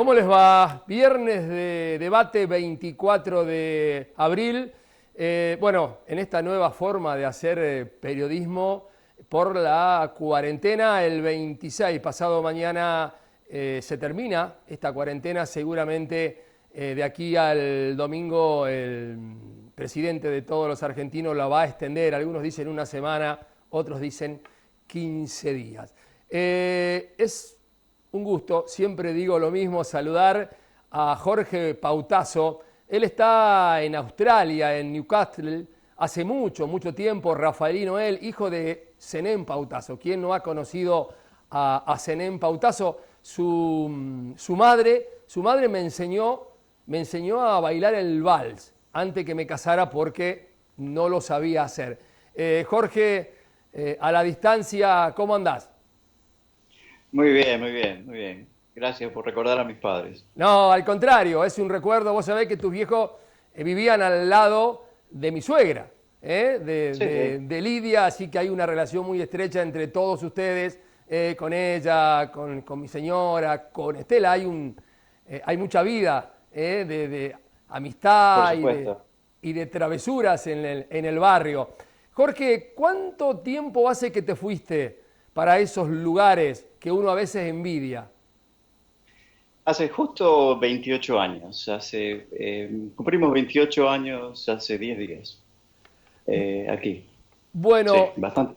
¿Cómo les va? Viernes de debate 24 de abril. Bueno, en esta nueva forma de hacer periodismo por la cuarentena, el 26, pasado mañana se termina esta cuarentena. Seguramente de aquí al domingo el presidente de todos los argentinos la va a extender. Algunos dicen una semana, otros dicen 15 días. Es un gusto, siempre digo lo mismo, saludar a Jorge Pautazo. Él está en Australia, en Newcastle, hace mucho, mucho tiempo. Rafaelino, él, hijo de Zenén Pautazo. ¿Quién no ha conocido a Zenén Pautazo? Su madre me enseñó a bailar el vals antes que me casara porque no lo sabía hacer. Jorge, a la distancia, ¿cómo andás? Muy bien, muy bien, muy bien. Gracias por recordar a mis padres. No, al contrario, es un recuerdo. Vos sabés que tus viejos vivían al lado de mi suegra, Sí, de Lidia, así que hay una relación muy estrecha entre todos ustedes, con ella, con mi señora, con Estela. Hay mucha vida de por amistad supuesto. y de travesuras en el barrio. Jorge, ¿cuánto tiempo hace que te fuiste para esos lugares que uno a veces envidia? Hace justo 28 años, cumplimos 28 años hace 10 días, aquí. Sí, Bueno, bastante.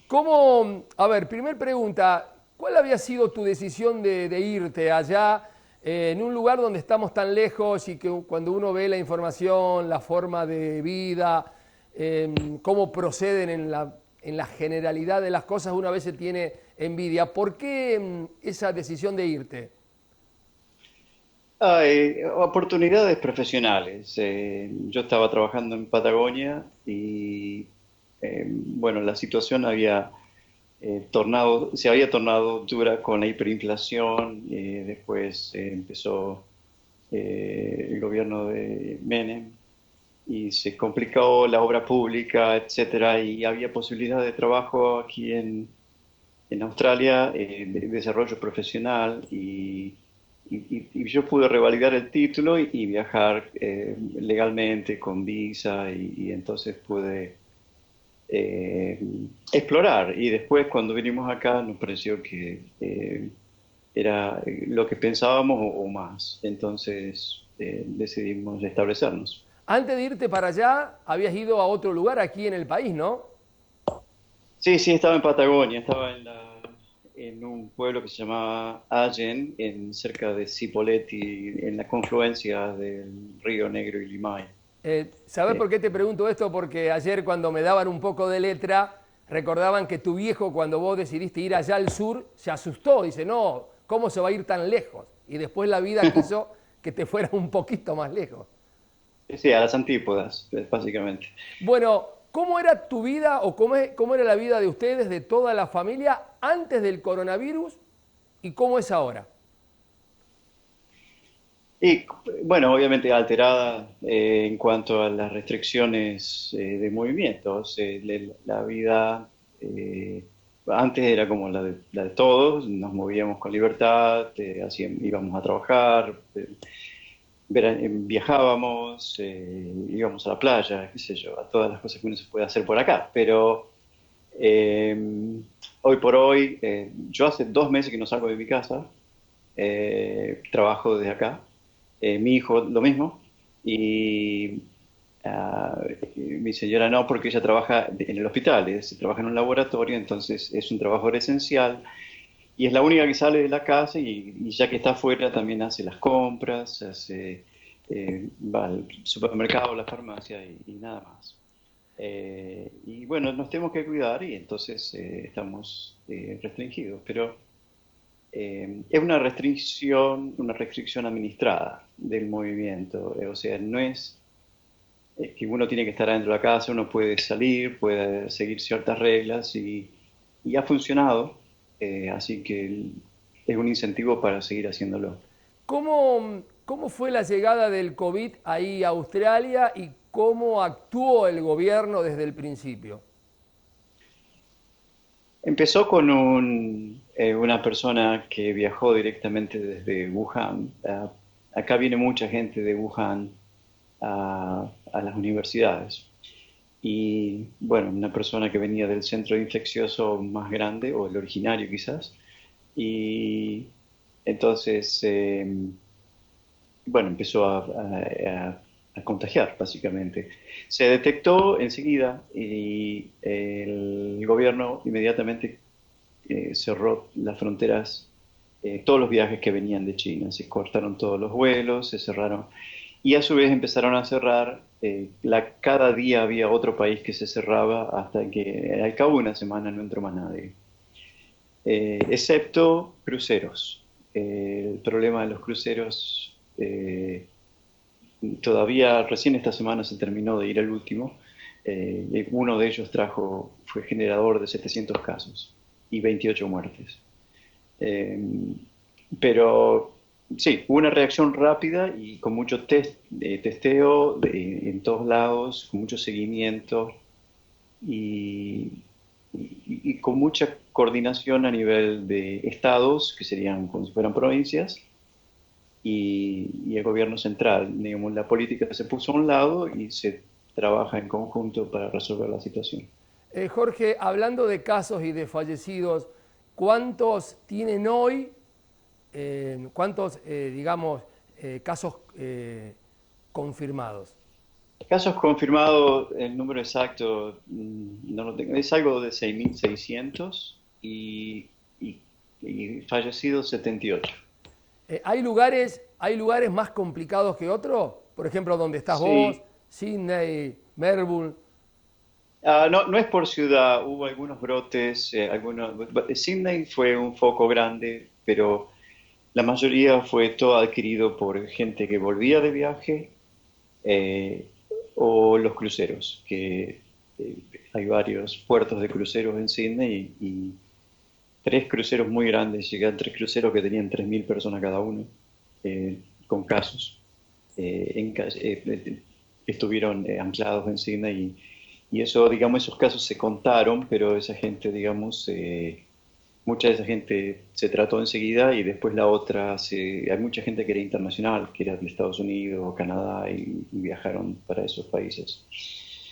¿cómo? A ver, primer pregunta, ¿cuál había sido tu decisión de irte allá en un lugar donde estamos tan lejos y que cuando uno ve la información, la forma de vida, cómo proceden en la generalidad de las cosas, uno a veces tiene envidia? ¿Por qué esa decisión de irte? Oportunidades profesionales. Yo estaba trabajando en Patagonia y, bueno, la situación se había tornado dura con la hiperinflación. Después empezó el gobierno de Menem y se complicó la obra pública, etcétera, y había posibilidad de trabajo aquí en Australia, de desarrollo profesional, y yo pude revalidar el título y viajar legalmente con visa, y entonces pude eh, explorar. Y después, cuando vinimos acá, nos pareció que era lo que pensábamos o más. Entonces decidimos establecernos. Antes de irte para allá, habías ido a otro lugar aquí en el país, ¿no? Sí, sí, estaba en Patagonia, estaba en un pueblo que se llamaba Allen, cerca de Cipolletti, en la confluencia del Río Negro y Limay. ¿Sabés Eh, por qué te pregunto esto? Porque ayer cuando me daban un poco de letra, recordaban que tu viejo cuando vos decidiste ir allá al sur, se asustó, dice, no, ¿cómo se va a ir tan lejos? Y después la vida quiso que te fueras un poquito más lejos. sí, a las antípodas, básicamente. Bueno, ¿cómo era tu vida o cómo era la vida de ustedes, de toda la familia, antes del coronavirus y cómo es ahora? Y bueno, obviamente alterada en cuanto a las restricciones de movimientos. La vida antes era como la de todos, nos movíamos con libertad, íbamos a trabajar, viajábamos, íbamos a la playa, qué sé yo, a todas las cosas que uno se puede hacer por acá. Pero eh, hoy por hoy, yo hace 2 meses que no salgo de mi casa, trabajo desde acá. Mi hijo lo mismo, y mi señora no, porque ella trabaja en el hospital, trabaja en un laboratorio, entonces es un trabajador esencial y es la única que sale de la casa, y ya que está afuera también hace las compras, va al supermercado, a la farmacia, y nada más. Y bueno, nos tenemos que cuidar, y entonces estamos restringidos, pero es una restricción administrada del movimiento. O sea, no es que uno tiene que estar adentro de la casa, uno puede salir, puede seguir ciertas reglas, y ha funcionado, así que es un incentivo para seguir haciéndolo. ¿Cómo fue la llegada del COVID ahí a Australia y cómo actuó el gobierno desde el principio? Empezó con una persona que viajó directamente desde Wuhan. Acá viene mucha gente de Wuhan a las universidades. Y bueno, una persona que venía del centro infeccioso más grande, o el originario quizás, y entonces, bueno, empezó a contagiar, básicamente. Se detectó enseguida y el gobierno inmediatamente cerró las fronteras, todos los viajes que venían de China. Se cortaron todos los vuelos, se cerraron. Y a su vez empezaron a cerrar, cada día había otro país que se cerraba hasta que al cabo de una semana no entró más nadie. Excepto cruceros. El problema de los cruceros, todavía recién esta semana se terminó de ir al último. Y uno de ellos fue generador de 700 casos y 28 muertes. Eh, pero sí, hubo una reacción rápida y con mucho testeo en todos lados, con mucho seguimiento y, y con mucha coordinación a nivel de estados, que serían como si fueran provincias, y el gobierno central. Digamos, la política se puso a un lado y se trabaja en conjunto para resolver la situación. Jorge, hablando de casos y de fallecidos, ¿cuántos tienen hoy? ¿Cuántos, digamos, casos confirmados? Casos confirmados, el número exacto no lo tengo, es algo de 6.600 y, y fallecidos 78. Hay lugares más complicados que otros? Por ejemplo, donde estás vos, Sí. Sydney, Melbourne. No, no es por ciudad, hubo algunos brotes, Sydney fue un foco grande, pero la mayoría fue todo adquirido por gente que volvía de viaje, eh, o los cruceros, que eh, hay varios puertos de cruceros en Sydney y tres cruceros muy grandes, llegaron tres cruceros que tenían 3.000 personas cada uno, con casos. Estuvieron anclados en Sydney y eso, digamos, esos casos se contaron, pero esa gente, digamos, mucha de esa gente se trató enseguida y después la otra, hay mucha gente que era internacional, que era de Estados Unidos, Canadá y viajaron para esos países.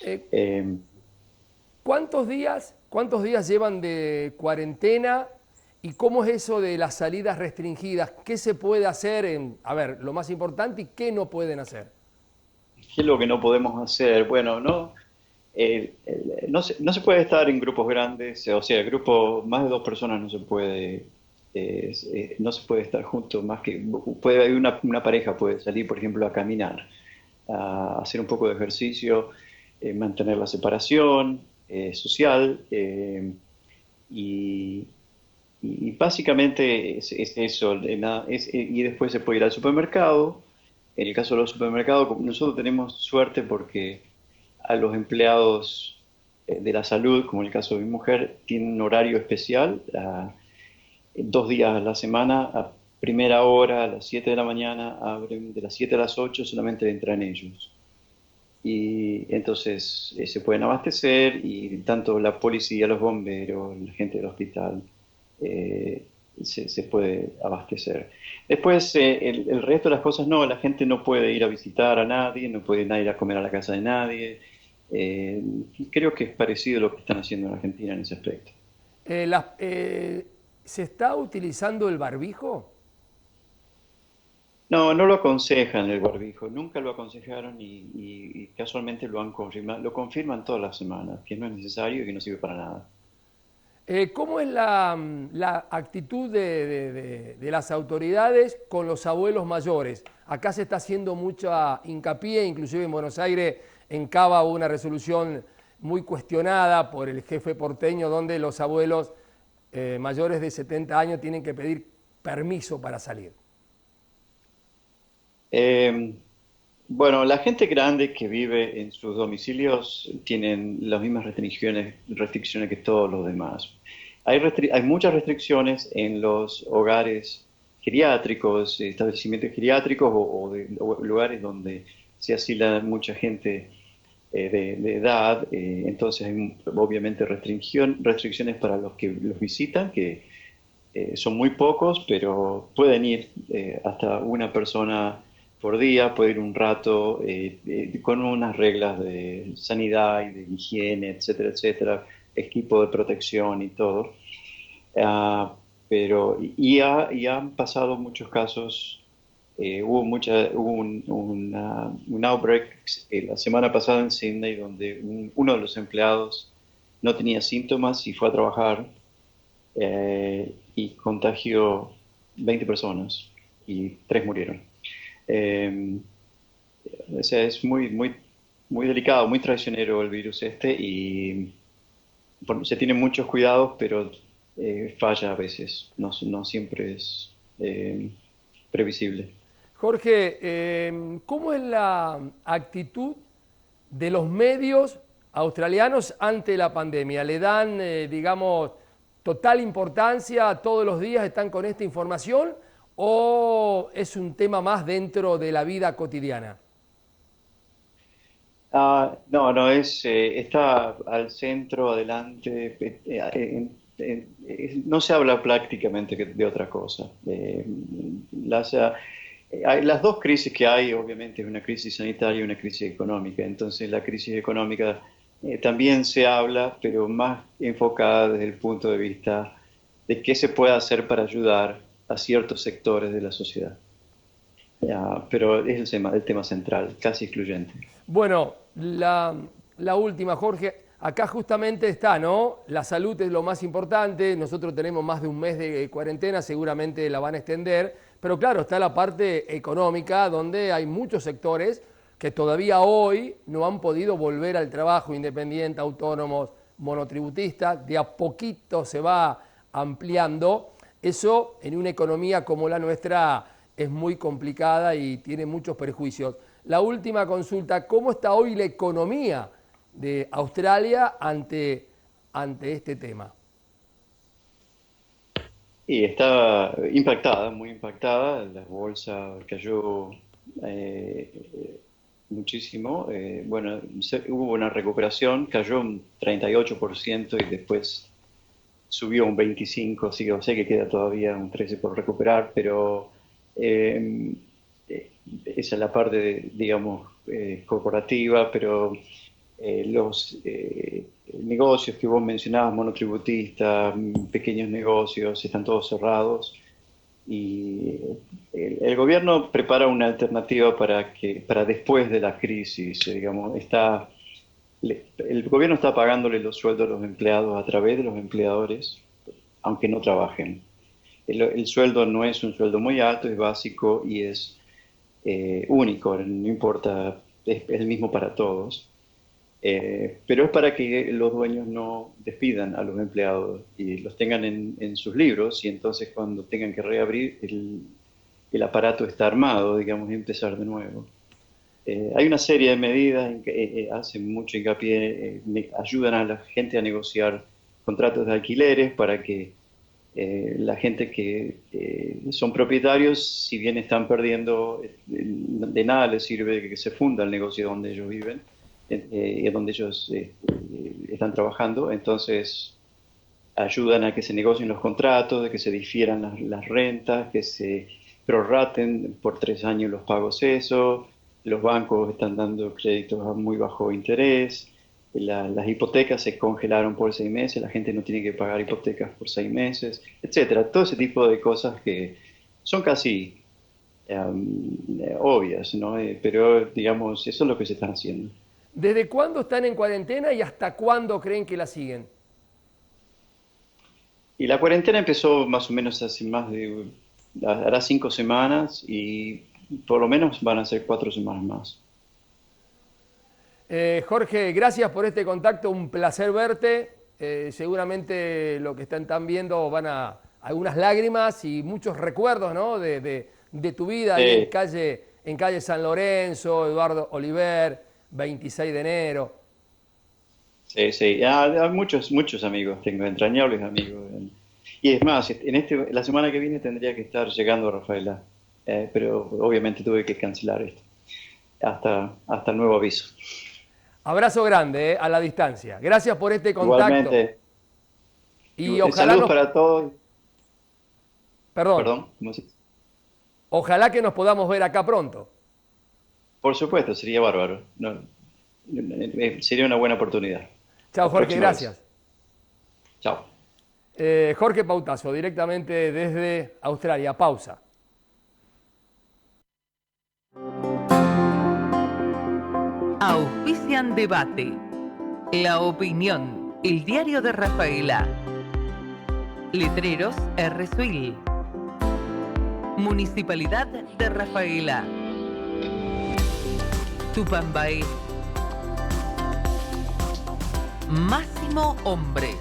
Eh, Eh, cuántos días llevan de cuarentena y cómo es eso de las salidas restringidas? ¿Qué se puede hacer a ver, lo más importante y qué no pueden hacer? ¿Qué es lo que no podemos hacer? Bueno, no se puede estar en grupos grandes, o sea, más de dos personas no se puede, no se puede estar juntos, más que puede haber una pareja puede salir, por ejemplo, a caminar, a hacer un poco de ejercicio, mantener la separación social, y, y básicamente es eso. Y después se puede ir al supermercado. En el caso de los supermercados, nosotros tenemos suerte porque a los empleados de la salud, como en el caso de mi mujer, tienen un horario especial, 2 días a la semana, a primera hora, a las 7 de la mañana, abren de las 7 a las 8, solamente entran ellos. Y entonces se pueden abastecer y tanto la policía, los bomberos, la gente del hospital, eh, se puede abastecer. Después, el resto de las cosas no, la gente no puede ir a visitar a nadie, no puede nadie ir a comer a la casa de nadie. Eh, Creo que es parecido a lo que están haciendo en Argentina en ese aspecto. ¿Se está utilizando el barbijo? No, no lo aconsejan el barbijo, nunca lo aconsejaron y casualmente lo han confirmado, lo confirman todas las semanas, que no es necesario y que no sirve para nada. ¿Cómo es la actitud de las autoridades con los abuelos mayores? Acá se está haciendo mucha hincapié, inclusive en Buenos Aires, en Cava hubo una resolución muy cuestionada por el jefe porteño, donde los abuelos mayores de 70 años tienen que pedir permiso para salir. Eh, bueno, la gente grande que vive en sus domicilios tienen las mismas restricciones que todos los demás. Hay muchas restricciones en los hogares geriátricos, establecimientos geriátricos o lugares donde se asila mucha gente de edad. Entonces hay obviamente restricciones para los que los visitan, que son muy pocos, pero pueden ir hasta una persona por día, puede ir un rato con unas reglas de sanidad y de higiene, etcétera, etcétera, equipo de protección y todo. Ah, pero y han pasado muchos casos. Hubo un outbreak la semana pasada en Sydney donde uno de los empleados no tenía síntomas y fue a trabajar y contagió 20 personas y 3 murieron. Eh, o sea, es muy delicado, muy traicionero el virus este y se tienen muchos cuidados, pero falla a veces, no siempre es previsible. Jorge, ¿cómo es la actitud de los medios australianos ante la pandemia? ¿Le dan, digamos, total importancia, todos los días están con esta información o es un tema más dentro de la vida cotidiana? No, no, está al centro, adelante. No se habla prácticamente de otra cosa. Las dos crisis que hay, obviamente, es una crisis sanitaria y una crisis económica. Entonces, la crisis económica también se habla, pero más enfocada desde el punto de vista de qué se puede hacer para ayudar a ciertos sectores de la sociedad. Pero es el tema central, casi excluyente. Bueno, la última, Jorge, acá justamente está, ¿no? La salud es lo más importante, nosotros tenemos más de un mes de cuarentena, seguramente la van a extender, pero claro, está la parte económica, donde hay muchos sectores que todavía hoy no han podido volver al trabajo, independiente, autónomos, monotributistas, de a poquito se va ampliando. Eso en una economía como la nuestra es muy complicada y tiene muchos perjuicios. La última consulta, ¿cómo está hoy la economía de Australia ante este tema? Y está impactada, muy impactada. La bolsa cayó muchísimo. Bueno, hubo una recuperación, cayó un 38% y después subió un 25%, sí, o sea que queda todavía un 13% por recuperar, pero eh, esa es la parte, digamos, corporativa, pero los negocios que vos mencionabas, monotributistas, pequeños negocios, están todos cerrados y el gobierno prepara una alternativa para después de la crisis, digamos, el gobierno está pagándole los sueldos a los empleados a través de los empleadores, aunque no trabajen. El sueldo no es un sueldo muy alto, es básico y es único, no importa, es el mismo para todos. Pero es para que los dueños no despidan a los empleados y los tengan en sus libros y entonces cuando tengan que reabrir el aparato está armado, digamos, y empezar de nuevo. Hay una serie de medidas en que hacen mucho hincapié, ayudan a la gente a negociar contratos de alquileres para que la gente que son propietarios, si bien están perdiendo, de nada les sirve que se funda el negocio donde ellos viven donde ellos están trabajando, entonces ayudan a que se negocien los contratos, de que se difieran las rentas, que se prorraten por 3 años los pagos eso, los bancos están dando créditos a muy bajo interés, las hipotecas se congelaron por 6 meses, la gente no tiene que pagar hipotecas por 6 meses, etcétera. Todo ese tipo de cosas que son casi obvias, ¿no? Pero digamos, eso es lo que se están haciendo. ¿Desde cuándo están en cuarentena y hasta cuándo creen que la siguen? Y la cuarentena empezó más o menos hará 5 semanas y por lo menos van a ser 4 semanas más. Jorge, gracias por este contacto, un placer verte. Seguramente lo que están viendo van a algunas lágrimas y muchos recuerdos, ¿no? de tu vida ahí Sí, en calle San Lorenzo, Eduardo Oliver, 26 de enero. sí, sí. Hay muchos amigos, tengo entrañables amigos. Y es más, la semana que viene tendría que estar llegando a Rafaela, pero obviamente tuve que cancelar esto. Hasta el nuevo aviso. Abrazo grande, a la distancia. Gracias por este contacto. Igualmente, Y ojalá saludos nos, para todos. Perdón. Perdón, ¿cómo se dice? Ojalá que nos podamos ver acá pronto. Por supuesto, sería bárbaro. No, sería una buena oportunidad. Chao, La Jorge, próxima vez. gracias. Chao. Jorge Pautazo, directamente desde Australia. Pausa. Auspician Debate, La Opinión, el diario de Rafaela. Letreros Errezul. Municipalidad de Rafaela. Tupambaé. Máximo Hombres.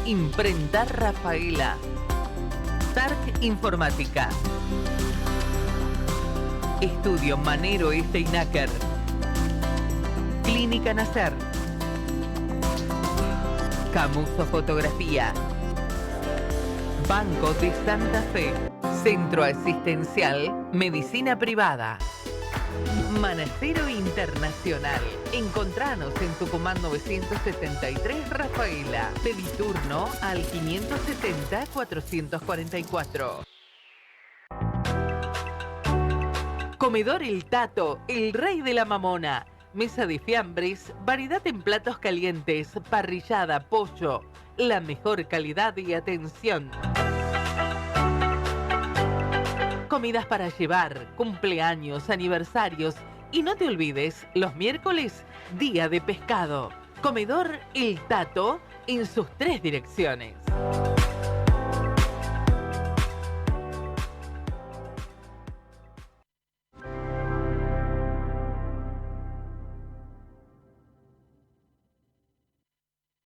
Imprenta Rafaela. Tarc Informática. Estudio Manero Steinaker. Clínica Nacer. Camuso Fotografía. Banco de Santa Fe. Centro Asistencial Medicina Privada. Manacero Internacional. Encontranos en Tucumán 973 Rafaela. Pedí turno al 570-444. Comedor El Tato, el rey de la mamona. Mesa de fiambres, variedad en platos calientes, parrillada, pollo. La mejor calidad y atención. Comidas para llevar, cumpleaños, aniversarios. Y no te olvides, los miércoles, día de pescado. Comedor El Tato en sus 3 direcciones.